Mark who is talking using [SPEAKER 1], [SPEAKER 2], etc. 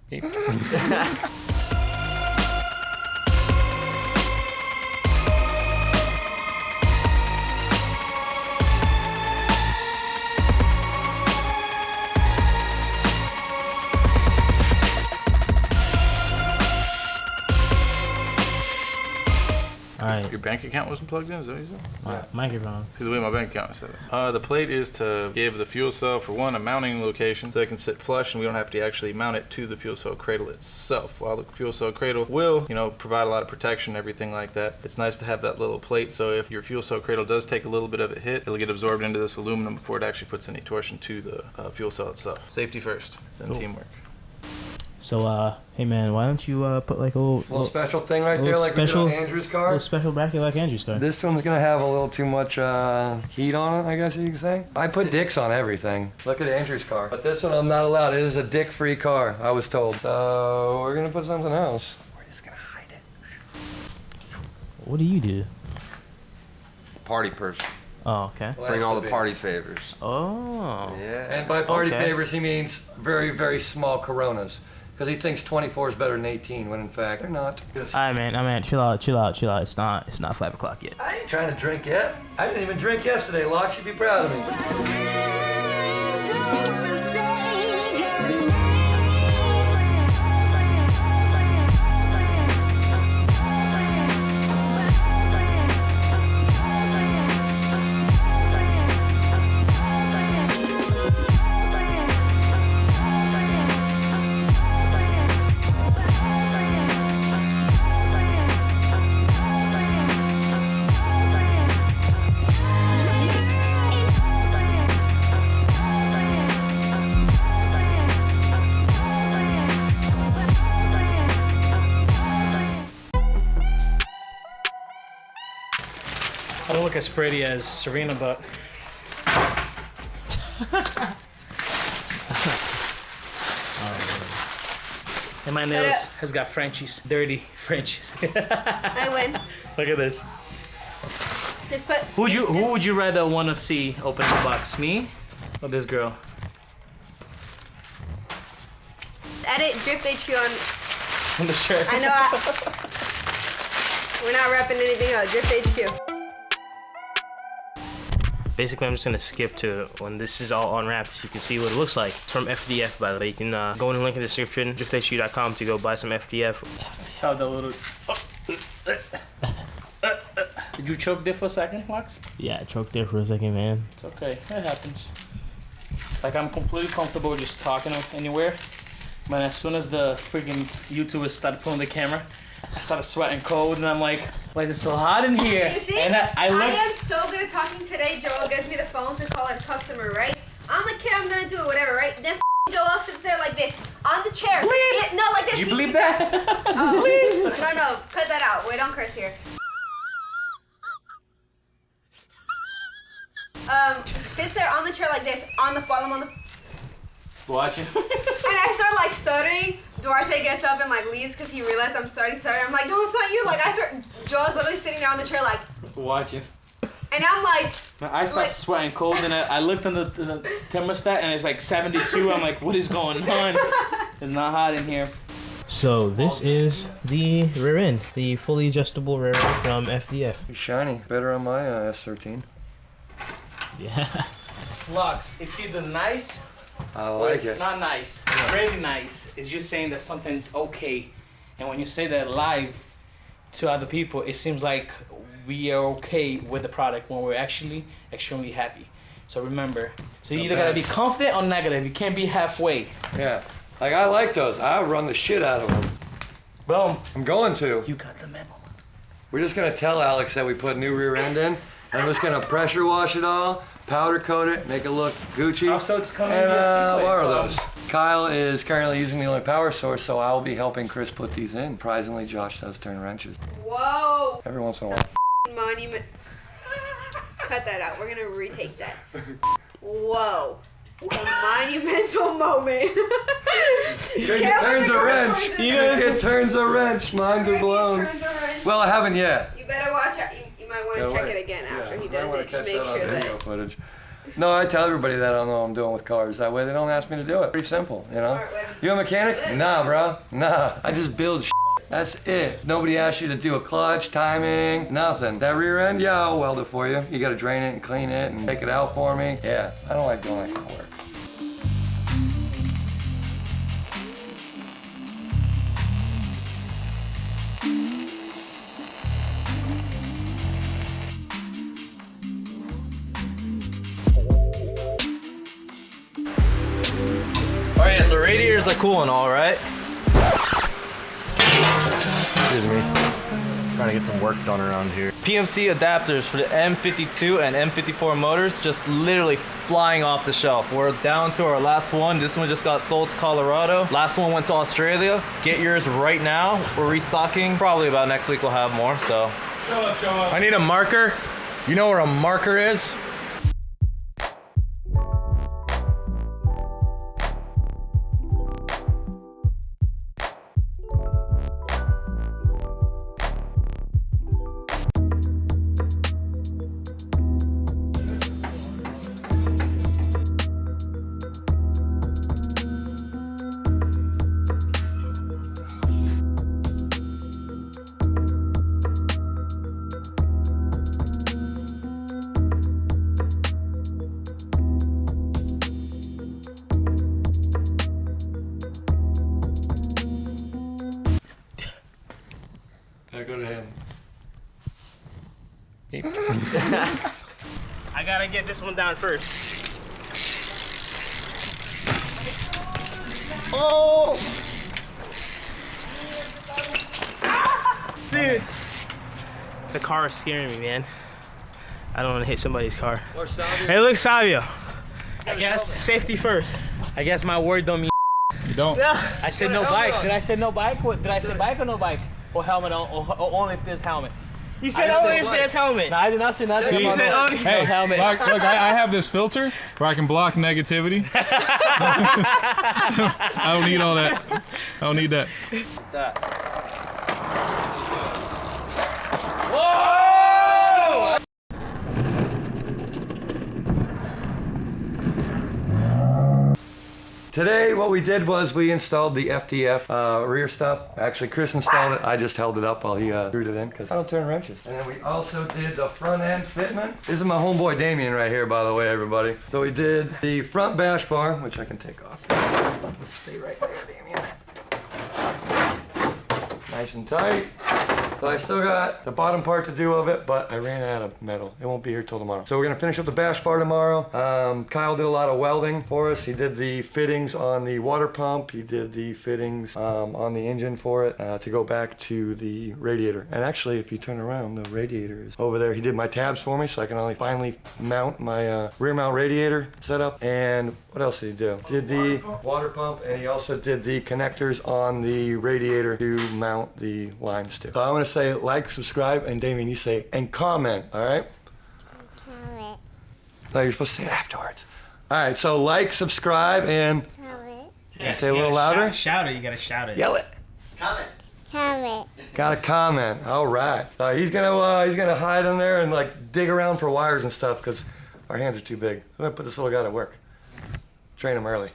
[SPEAKER 1] Alright.
[SPEAKER 2] Your bank account wasn't plugged in, is that what you said?
[SPEAKER 1] My microphone.
[SPEAKER 2] See the way my bank account is set up. The plate is to give the fuel cell, for one, a mounting location so it can sit flush and we don't have to actually mount it to the fuel cell cradle itself. While the fuel cell cradle will, provide a lot of protection, everything like that, it's nice to have that little plate so if your fuel cell cradle does take a little bit of a hit, it'll get absorbed into this aluminum before it actually puts any torsion to the fuel cell itself. Safety first, then teamwork.
[SPEAKER 1] So, hey man, why don't you put like a little
[SPEAKER 3] special thing right there, like special, we did on Andrew's car?
[SPEAKER 1] A little special bracket like Andrew's car.
[SPEAKER 3] This one's gonna have a little too much heat on it, I guess you could say. I put dicks on everything. Look at Andrew's car. But this one I'm not allowed. It is a dick-free car, I was told. So we're gonna put something else. We're just gonna hide it.
[SPEAKER 1] What do you do?
[SPEAKER 4] Party person.
[SPEAKER 1] Oh, okay.
[SPEAKER 4] Well, bring all the party favors.
[SPEAKER 1] Oh.
[SPEAKER 4] Yeah.
[SPEAKER 3] And by party favors, he means very, very small Coronas. Because he thinks 24 is better than 18, when in fact they're not.
[SPEAKER 1] Alright, man, chill out. It's not 5 o'clock yet.
[SPEAKER 3] I ain't trying to drink yet. I didn't even drink yesterday. Locke should be proud of me.
[SPEAKER 5] I don't look as pretty as Serena, but and my nails has got Frenchies, dirty Frenchies.
[SPEAKER 6] I win.
[SPEAKER 5] Look at this.
[SPEAKER 6] Just put.
[SPEAKER 5] Who would you rather want to see open the box, me or this girl?
[SPEAKER 6] Edit Drift HQ
[SPEAKER 5] on the shirt.
[SPEAKER 6] I know. We're not repping anything else. Drift HQ.
[SPEAKER 1] Basically, I'm just gonna skip to when this is all unwrapped so you can see what it looks like. It's from FDF, by the way. You can go in the link in the description, drifthq.com, to go buy some FDF.
[SPEAKER 5] How the little... Did you choke there for a second, Max?
[SPEAKER 1] Yeah, I choked there for a second, man.
[SPEAKER 5] It's okay, that happens. Like, I'm completely comfortable just talking anywhere, but as soon as the freaking YouTubers started pulling the camera, I started sweating cold, and I'm like, why is it so hot in here?
[SPEAKER 6] You see?
[SPEAKER 5] And I
[SPEAKER 6] am so good at talking today. Joel gives me the phone to call a customer, right? I'm like, okay, I'm gonna do it, whatever, right? Then Joel sits there like this, on the chair. No, like this.
[SPEAKER 5] Did you believe that?
[SPEAKER 6] Oh, no, cut that out. Wait, don't curse here. Sits there on the chair like this, on the phone, I'm on the...
[SPEAKER 5] Watching.
[SPEAKER 6] And I start like stuttering. Duarte gets up and like leaves because he realized I'm starting. I'm like, no, it's not you. Like Joel's literally sitting there on the chair like.
[SPEAKER 5] Watching.
[SPEAKER 6] And I'm like.
[SPEAKER 5] I start sweating cold and I looked on the thermostat and it's like 72. I'm like, what is going on? It's not hot in here.
[SPEAKER 1] So this is the rear end, the fully adjustable rear end from FDF.
[SPEAKER 3] It's shiny. Better on my S13.
[SPEAKER 1] Yeah.
[SPEAKER 5] Lux, it's either nice.
[SPEAKER 3] I like
[SPEAKER 5] it's not nice. It's really nice. It's just saying that something's okay. And when you say that live to other people, it seems like we are okay with the product when we're actually extremely happy. So remember, so you either gotta be confident or negative. You can't be halfway.
[SPEAKER 3] Yeah. Like, I like those. I run the shit out of them.
[SPEAKER 5] Boom.
[SPEAKER 3] I'm going to.
[SPEAKER 5] You got the memo.
[SPEAKER 3] We're just gonna tell Alex that we put new rear end in. I'm just gonna pressure wash it all, powder coat it, make it look Gucci,
[SPEAKER 5] Also, it's coming
[SPEAKER 3] and borrow those. Kyle is currently using the only power source, so I'll be helping Chris put these in. Surprisingly, Josh does turn wrenches.
[SPEAKER 6] Whoa!
[SPEAKER 3] Every once in a while.
[SPEAKER 6] Monument. Cut that out. We're gonna retake that. Whoa. A monumental moment.
[SPEAKER 3] It turns a wrench. It turns a wrench. Mines are blown. Well, I haven't yet.
[SPEAKER 6] You better watch out. You might want to check it again after he does it. Just make sure that.
[SPEAKER 3] Footage. No, I tell everybody that I don't know what I'm doing with cars. That way they don't ask me to do it. Pretty simple, you know? You a mechanic? Nah, bro. Nah. I just build shit. That's it. Nobody asks you to do a clutch, timing, nothing. That rear end, yeah, I'll weld it for you. You gotta drain it and clean it and take it out for me. Yeah, I don't like doing that kind of work.
[SPEAKER 7] Alright, so radiators are cool and all, right? Excuse me. Trying to get some work done around here. PMC adapters for the M52 and M54 motors just literally flying off the shelf. We're down to our last one. This one just got sold to Colorado. Last one went to Australia. Get yours right now. We're restocking. Probably about next week we'll have more, so.
[SPEAKER 2] I need a marker. You know where a marker is?
[SPEAKER 3] I go to him.
[SPEAKER 1] I gotta get this one down first. Oh! Dude! The car is scaring me, man. I don't want to hit somebody's car. Hey, look, Savio. I guess safety first. I guess my word don't mean.
[SPEAKER 2] You don't.
[SPEAKER 5] I said no bike. Did I say no bike? What, did I say bike or no bike? Or helmet, or only if there's helmet?
[SPEAKER 1] You said only if there's helmet.
[SPEAKER 5] No, I did not say nothing.
[SPEAKER 1] You said only.
[SPEAKER 2] Hey,
[SPEAKER 5] helmet.
[SPEAKER 2] look, I have this filter where I can block negativity. I don't need all that. I don't need that.
[SPEAKER 3] Today, what we did was we installed the FDF rear stuff. Actually, Chris installed it. I just held it up while he screwed it in because I don't turn wrenches. And then we also did the front end fitment. This is my homeboy Damien right here, by the way, everybody. So we did the front bash bar, which I can take off. Stay right there, Damien. Nice and tight. So I still got the bottom part to do of it, but I ran out of metal. It won't be here till tomorrow. So we're gonna finish up the bash bar tomorrow. Kyle did a lot of welding for us. He did the fittings on the water pump. He did the fittings on the engine for it to go back to the radiator. And actually, if you turn around, the radiator is over there. He did my tabs for me, so I can finally mount my rear mount radiator setup. And what else did he do? Did the water pump, and he also did the connectors on the radiator to mount the lines to. So I want to say like, subscribe, and Damien, you say, and comment, all right?
[SPEAKER 8] Comment.
[SPEAKER 3] No, you're supposed to say it afterwards. All right, so like, subscribe, and
[SPEAKER 1] Yeah,
[SPEAKER 3] say a little louder.
[SPEAKER 1] Shout it. You gotta shout it.
[SPEAKER 3] Yell it.
[SPEAKER 8] Comment.
[SPEAKER 3] Got a comment. All right. He's gonna hide in there and like dig around for wires and stuff because our hands are too big. I'm gonna put this little guy to work. Train him early.